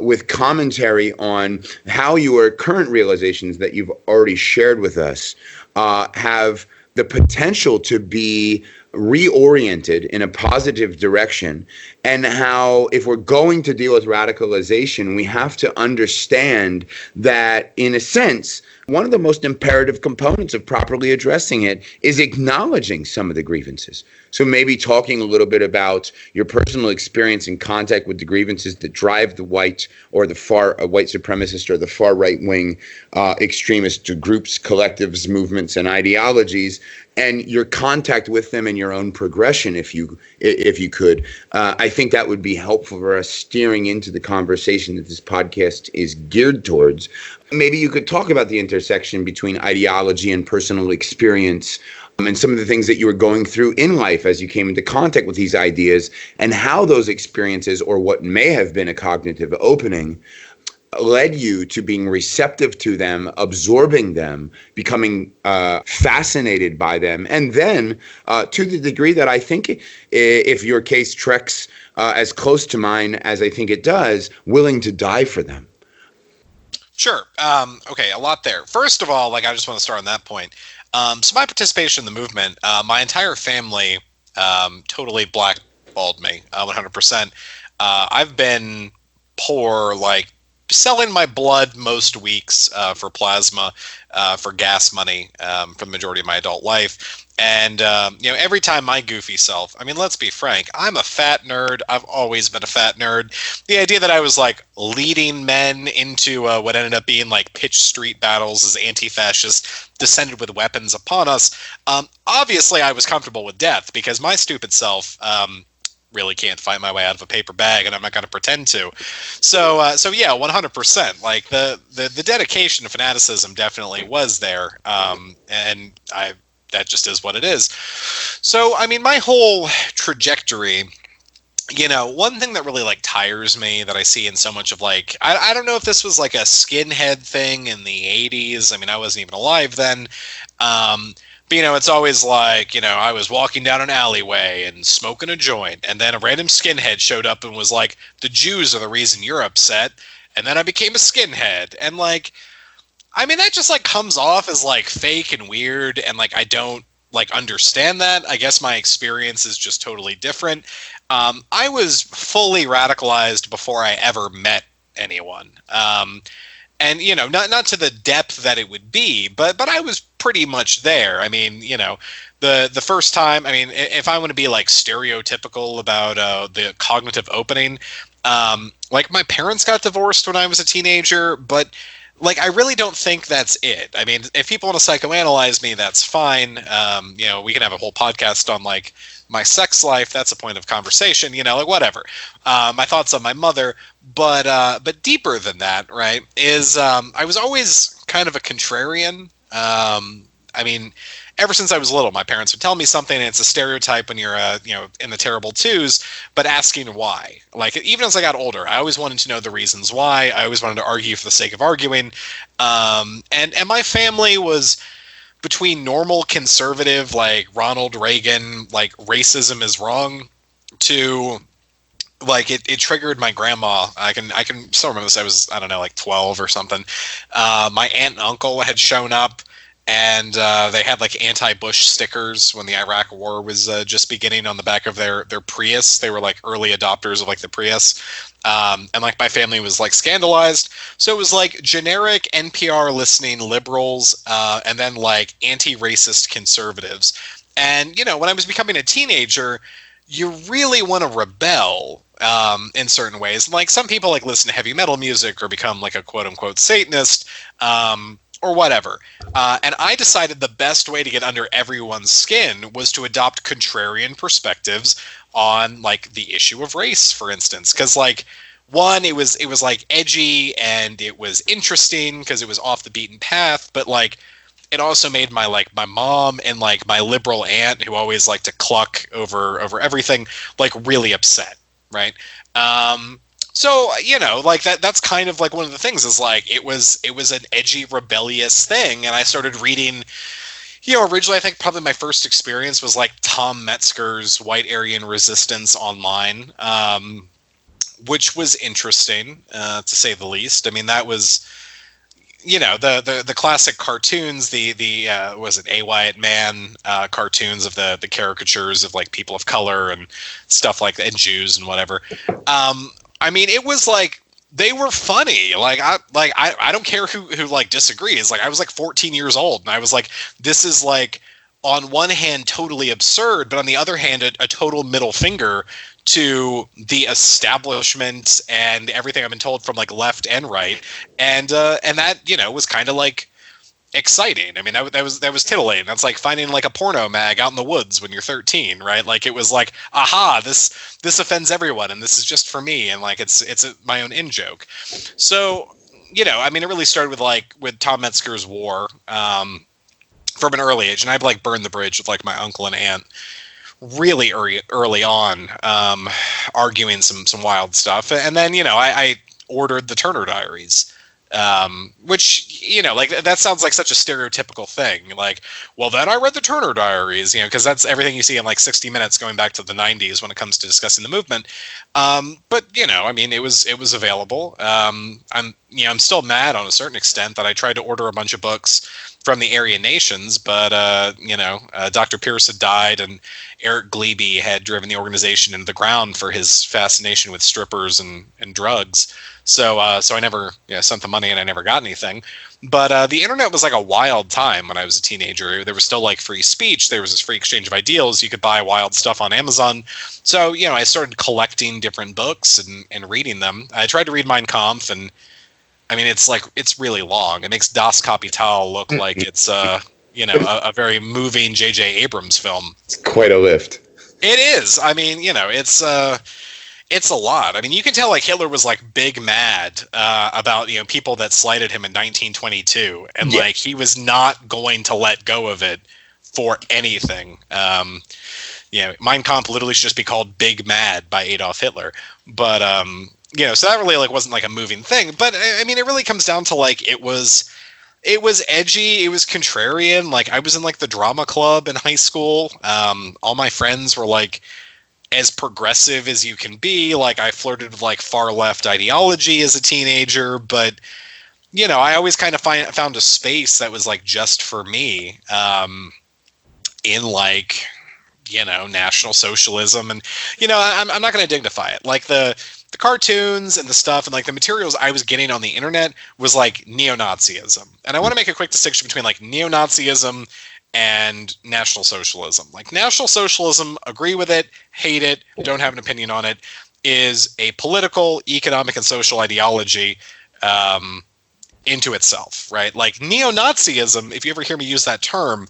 S2: with commentary on how your current realizations that you've already shared with us have the potential to be reoriented in a positive direction, and how, if we're going to deal with radicalization, we have to understand that, in a sense, one of the most imperative components of properly addressing it is acknowledging some of the grievances. So maybe talking a little bit about your personal experience in contact with the grievances that drive the white or the far white supremacist or the far right wing extremist groups, collectives, movements, and ideologies, and your contact with them and your own progression, if you could. I think that would be helpful for us steering into the conversation that this podcast is geared towards. Maybe you could talk about the intersection between ideology and personal experience, and some of the things that you were going through in life as you came into contact with these ideas, and how those experiences, or what may have been a cognitive opening, led you to being receptive to them, absorbing them, becoming fascinated by them, and then to the degree that I think, if your case treks as close to mine as I think it does, willing to die for them.
S3: Sure. Okay, a lot there. First of all, I just want to start on that point. So my participation in the movement, my entire family totally blackballed me, 100%. I've been poor, selling my blood most weeks for plasma, for gas money for the majority of my adult life. And, every time my goofy self, let's be frank, I'm a fat nerd. I've always been a fat nerd. The idea that I was leading men into what ended up being pitched street battles as anti-fascists descended with weapons upon us. Obviously, I was comfortable with death because my stupid self really can't fight my way out of a paper bag, and I'm not going to pretend to. So yeah, 100%. The dedication to fanaticism definitely was there, and that just is what it is. So my whole trajectory. One thing that really tires me that I see in so much of I don't know if this was a skinhead thing in the 80s. I wasn't even alive then. But, it's always I was walking down an alleyway and smoking a joint, and then a random skinhead showed up and was like, the Jews are the reason you're upset. And then I became a skinhead. And that just comes off as fake and weird. And I don't understand that. I guess my experience is just totally different. I was fully radicalized before I ever met anyone. And, not to the depth that it would be, but I was pretty much there. The first time, if I want to be stereotypical about the cognitive opening, my parents got divorced when I was a teenager, but I really don't think that's it. If people want to psychoanalyze me, that's fine. We can have a whole podcast on my sex life. That's a point of conversation, whatever. My thoughts on my mother, but deeper than that, right, is I was always kind of a contrarian. Ever since I was little, my parents would tell me something, and it's a stereotype when you're, in the terrible twos, but asking why. Even as I got older, I always wanted to know the reasons why. I always wanted to argue for the sake of arguing. And my family was between normal conservative, Ronald Reagan, racism is wrong, to it triggered my grandma. I can still remember this. I was, 12 or something. My aunt and uncle had shown up, and they had anti-Bush stickers when the Iraq War was just beginning on the back of their Prius. They were early adopters of the Prius. And my family was scandalized. So it was generic NPR listening liberals, and then anti-racist conservatives. And, when I was becoming a teenager, you really want to rebel in certain ways. Some people listen to heavy metal music or become a quote unquote Satanist, or whatever. And I decided the best way to get under everyone's skin was to adopt contrarian perspectives on the issue of race, for instance. Because one, it was edgy and it was interesting because it was off the beaten path, but it also made my my mom and my liberal aunt, who always liked to cluck over everything, really upset, right? So, that's kind of one of the things is it was an edgy, rebellious thing. And I started reading, originally I think probably my first experience was Tom Metzger's White Aryan Resistance online, which was interesting, to say the least. That was, the classic cartoons, the was it A. Wyatt Mann cartoons of the caricatures of people of color and stuff like that, and Jews and whatever. It was they were funny. I don't care who disagrees. I was 14 years old, and I was this is on one hand totally absurd, but on the other hand a total middle finger to the establishment and everything I've been told from left and right, and that was kind of exciting. I mean, that was titillating. That's like finding like a porno mag out in the woods when you're 13, right? Like it was like, aha, this offends everyone, and this is just for me, and like my own in joke. So, I mean, it really started with Tom Metzger's War, from an early age, and I'd like burned the bridge with like my uncle and aunt really early on, arguing some wild stuff, and then I ordered the Turner Diaries, which like that sounds like such a stereotypical thing. Like, well, then I read the Turner Diaries, because that's everything you see in like 60 Minutes going back to the 90s when it comes to discussing the movement. But I mean, it was available. I'm still mad on a certain extent that I tried to order a bunch of books from the Aryan nations, but Dr. Pierce had died, and Eric Glebe had driven the organization into the ground for his fascination with strippers and drugs. So I never sent the money, and I never got anything. But the internet was like a wild time when I was a teenager. There was still like free speech. There was this free exchange of ideals. You could buy wild stuff on Amazon. So I started collecting different books and reading them. I tried to read Mein Kampf, and I mean, it's really long. It makes Das Kapital look like it's a very moving J.J. Abrams film.
S4: It's quite a lift.
S3: It is. I mean, it's a lot. I mean, you can tell like Hitler was like big mad about people that slighted him in 1922, and like he was not going to let go of it for anything. Mein Kampf literally should just be called Big Mad by Adolf Hitler. But so that really like wasn't like a moving thing. But I mean, it really comes down to like it was edgy, it was contrarian. Like I was in like the drama club in high school. All my friends were like as progressive as you can be. Like I flirted with like far left ideology as a teenager, but I always kind of found a space that was like just for me, in like National Socialism, and I'm not going to dignify it. Like the cartoons and the stuff and like the materials I was getting on the internet was like neo-Nazism, and I want to make a quick distinction between like neo-Nazism and National Socialism. Like National Socialism, agree with it, hate it, don't have an opinion on it, is a political, economic, and social ideology into itself, right? Like neo-Nazism, if you ever hear me use that term,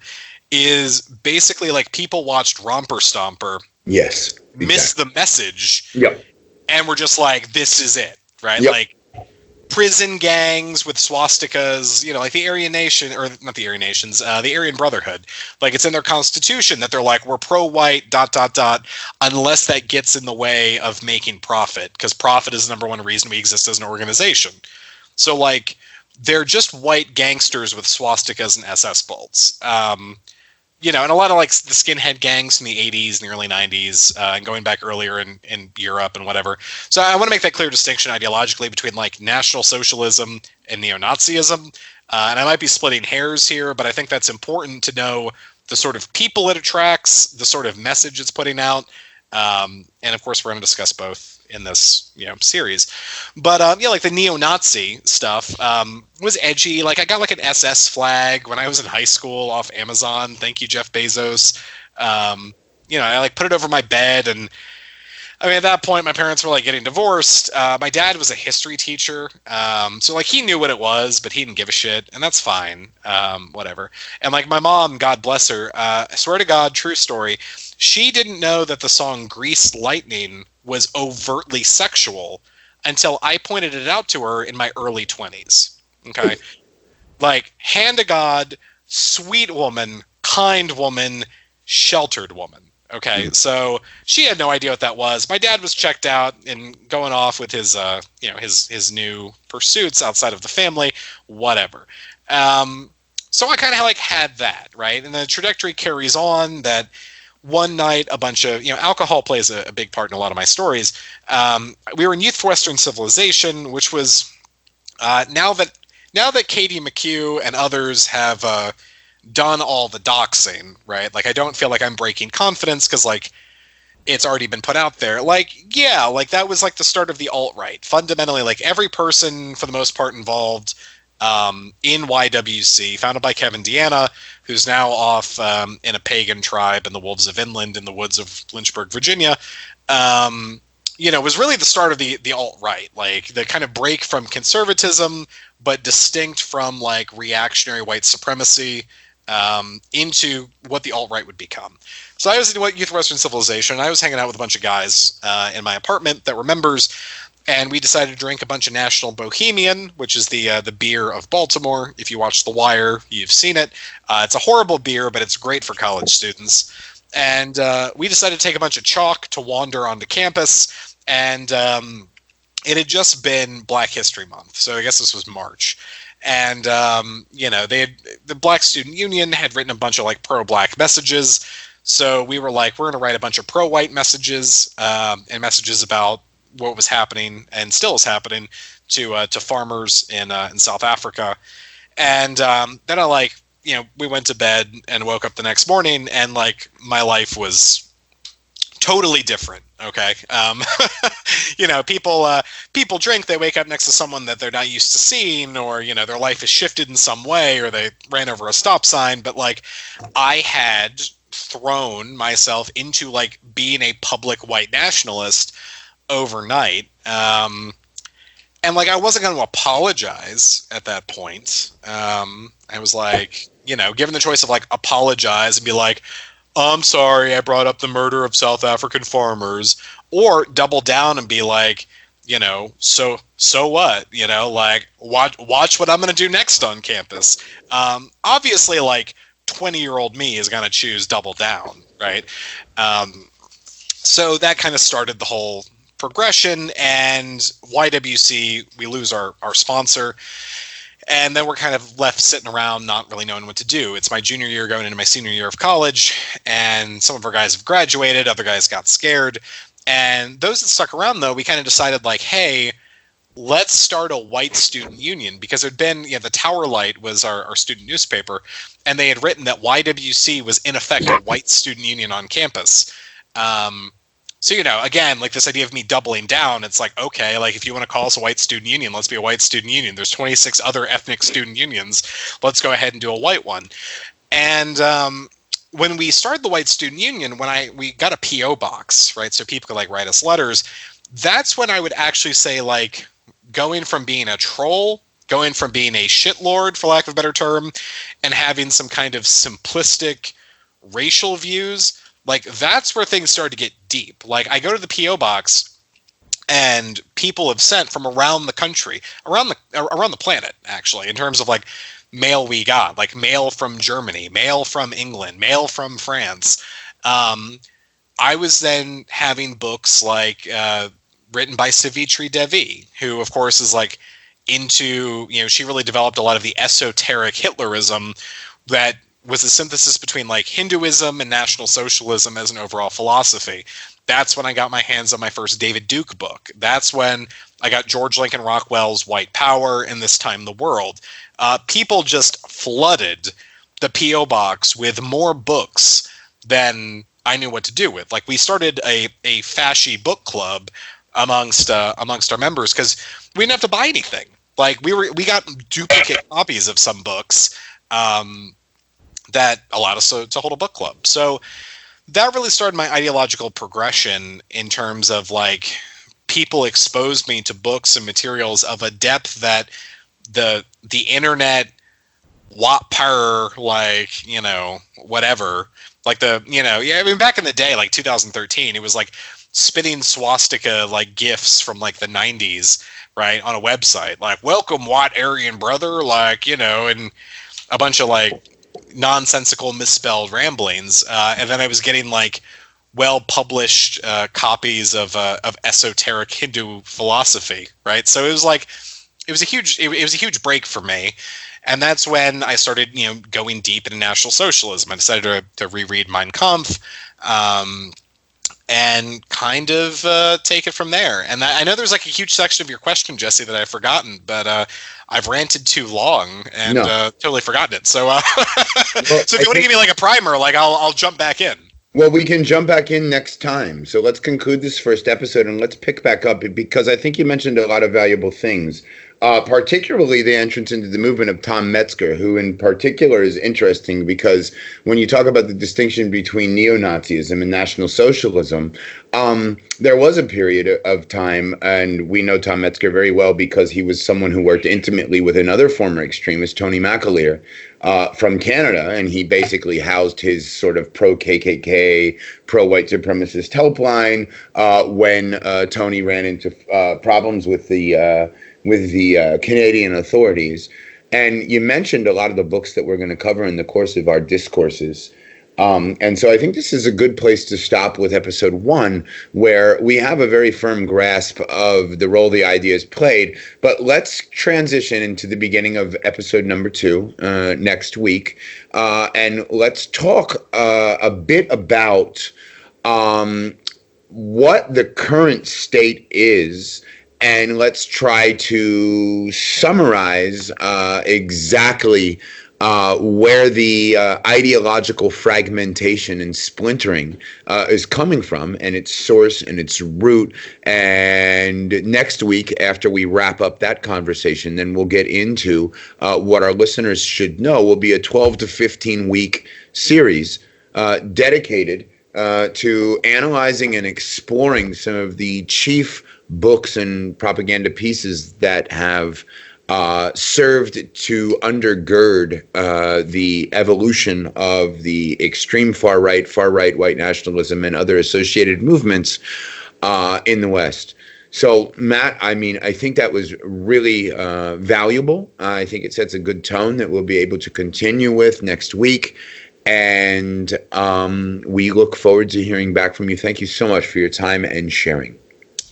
S3: is basically like people watched Romper Stomper,
S4: yes, exactly.
S3: Missed the message,
S4: yep,
S3: and we're just like, this is it, right?
S4: Yep.
S3: Like prison gangs with swastikas, like the Aryan Nation, or not the Aryan Nations, the Aryan Brotherhood. Like it's in their constitution that they're like, we're pro-white, ... unless that gets in the way of making profit, because profit is the number one reason we exist as an organization. So like, they're just white gangsters with swastikas and SS bolts. And a lot of like the skinhead gangs from the 80s and the early 90s, and going back earlier in Europe and whatever. So I want to make that clear distinction ideologically between like National Socialism and neo-Nazism. And I might be splitting hairs here, but I think that's important to know the sort of people it attracts, the sort of message it's putting out. And of course, we're going to discuss both in this series. But like the neo-Nazi stuff was edgy. Like I got like an SS flag when I was in high school off Amazon. Thank you, Jeff Bezos. I like put it over my bed, and I mean at that point my parents were like getting divorced. My dad was a history teacher, so like he knew what it was, but he didn't give a shit, and that's fine. Whatever. And like my mom, God bless her, I swear to God, true story, she didn't know that the song Greased Lightning was overtly sexual until I pointed it out to her in my early 20s. Okay. Like, hand to God, sweet woman, kind woman, sheltered woman. Okay. So she had no idea what that was. My dad was checked out and going off with his, his new pursuits outside of the family, whatever. So I kind of like had that, right? And the trajectory carries on that one night, a bunch of, alcohol plays a big part in a lot of my stories. We were in Youth for Western Civilization, which was now that Katie McHugh and others have done all the doxing, right? Like, I don't feel like I'm breaking confidence because, like, it's already been put out there. Like, yeah, like that was like the start of the alt-right. Fundamentally, like every person, for the most part, involved in YWC, founded by Kevin Deanna, who's now off in a pagan tribe in the Wolves of Inland in the woods of Lynchburg, Virginia, was really the start of the alt-right, like the kind of break from conservatism but distinct from like reactionary white supremacy into what the alt-right would become. So I was in Youth of Western Civilization, and I was hanging out with a bunch of guys in my apartment that were members, and we decided to drink a bunch of National Bohemian, which is the beer of Baltimore. If you watch The Wire, you've seen it. It's a horrible beer, but it's great for college students. And we decided to take a bunch of chalk to wander onto campus, and it had just been Black History Month, so I guess this was March. And the Black Student Union had written a bunch of like pro-Black messages. So we were like, we're going to write a bunch of pro-white messages and messages about what was happening and still is happening to farmers in South Africa. And then we went to bed and woke up the next morning, and like my life was totally different. Okay. People drink, they wake up next to someone that they're not used to seeing, or, their life is shifted in some way, or they ran over a stop sign. But like, I had thrown myself into like being a public white nationalist overnight. And like, I wasn't going to apologize at that point. I was like, given the choice of like apologize and be like, I'm sorry, I brought up the murder of South African farmers, or double down and be like, so what? Like, watch what I'm going to do next on campus. Obviously, like, 20-year-old me is going to choose double down, right? So that kind of started the whole progression, and YWC, we lose our sponsor. And then we're kind of left sitting around not really knowing what to do. It's my junior year going into my senior year of college, and some of our guys have graduated, other guys got scared. And those that stuck around, though, we kind of decided, like, hey, let's start a white student union, because there'd been, the Tower Light was our student newspaper, and they had written that YWC was, in effect, a white student union on campus. So, again, like this idea of me doubling down, it's like, okay, like if you want to call us a white student union, let's be a white student union. There's 26 other ethnic student unions. Let's go ahead and do a white one. And when we started the white student union, we got a P.O. box, right? So people could like write us letters. That's when I would actually say, like, going from being a troll, going from being a shitlord, for lack of a better term, and having some kind of simplistic racial views, like, that's where things started to get deep. Like, I go to the P.O. box, and people have sent from around the country, around the planet, actually, in terms of, like, mail we got. Like, mail from Germany, mail from England, mail from France. I was then having books, like, written by Savitri Devi, who, of course, is, like, into, she really developed a lot of the esoteric Hitlerism that was a synthesis between like Hinduism and National Socialism as an overall philosophy. That's when I got my hands on my first David Duke book. That's when I got George Lincoln Rockwell's White Power and This Time the World. People just flooded the P.O. box with more books than I knew what to do with. Like, we started a fasci book club amongst our members, because we didn't have to buy anything. Like, we got duplicate copies of some books that allowed us to hold a book club. So that really started my ideological progression in terms of, like, people exposed me to books and materials of a depth that the internet, Wattpar, like, whatever, like back in the day, like 2013, it was like spitting swastika, like, GIFs from like the 90s, right, on a website, like, welcome Watt Aryan brother, like, and a bunch of like nonsensical misspelled ramblings, and then I was getting like well-published copies of esoteric Hindu philosophy, right? So it was a huge break for me, and that's when I started going deep into National Socialism. I decided to reread Mein Kampf, and kind of take it from there. And I know there's like a huge section of your question, Jesse, that I've forgotten, but I've ranted too long and totally forgotten it. So, so if you want to give me like a primer, like I'll jump back in.
S2: Well, we can jump back in next time. So let's conclude this first episode and let's pick back up, because I think you mentioned a lot of valuable things. particularly the entrance into the movement of Tom Metzger, who in particular is interesting because when you talk about the distinction between neo-Nazism and National Socialism, there was a period of time, and we know Tom Metzger very well because he was someone who worked intimately with another former extremist, Tony McAleer, from Canada, and he basically housed his sort of pro-KKK, pro-white supremacist helpline when Tony ran into problems with the Canadian authorities. And you mentioned a lot of the books that we're going to cover in the course of our discourses. And so I think this is a good place to stop with episode 1, where we have a very firm grasp of the role the ideas played. But let's transition into the beginning of episode number 2 next week. And let's talk a bit about what the current state is. And let's try to summarize exactly where the ideological fragmentation and splintering is coming from, and its source and its root. And next week, after we wrap up that conversation, then we'll get into what our listeners should know will be a 12 to 15 week series dedicated to analyzing and exploring some of the chief books and propaganda pieces that have served to undergird the evolution of the extreme far right white nationalism, and other associated movements in the West. So, Matt, I mean, I think that was really valuable. I think it sets a good tone that we'll be able to continue with next week. And we look forward to hearing back from you. Thank you so much for your time and sharing.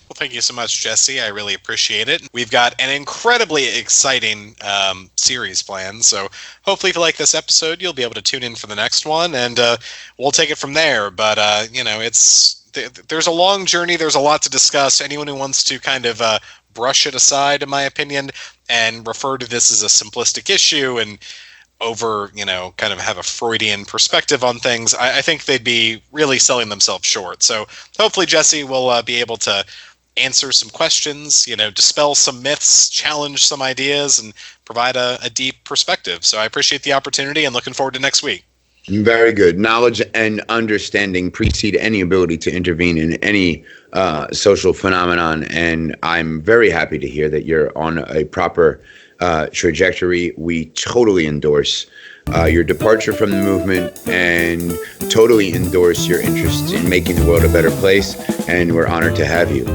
S3: Well, thank you so much, Jesse. I really appreciate it. We've got an incredibly exciting series planned, so hopefully if you like this episode, you'll be able to tune in for the next one, and we'll take it from there. But, there's a long journey. There's a lot to discuss. Anyone who wants to kind of brush it aside, in my opinion, and refer to this as a simplistic issue and kind of have a Freudian perspective on things, I think they'd be really selling themselves short. So hopefully Jesse will be able to answer some questions, dispel some myths, challenge some ideas, and provide a deep perspective. So I appreciate the opportunity and looking forward to next week.
S2: Very good. Knowledge and understanding precede any ability to intervene in any social phenomenon. And I'm very happy to hear that you're on a proper trajectory. We totally endorse your departure from the movement and totally endorse your interest in making the world a better place. And we're honored to have you.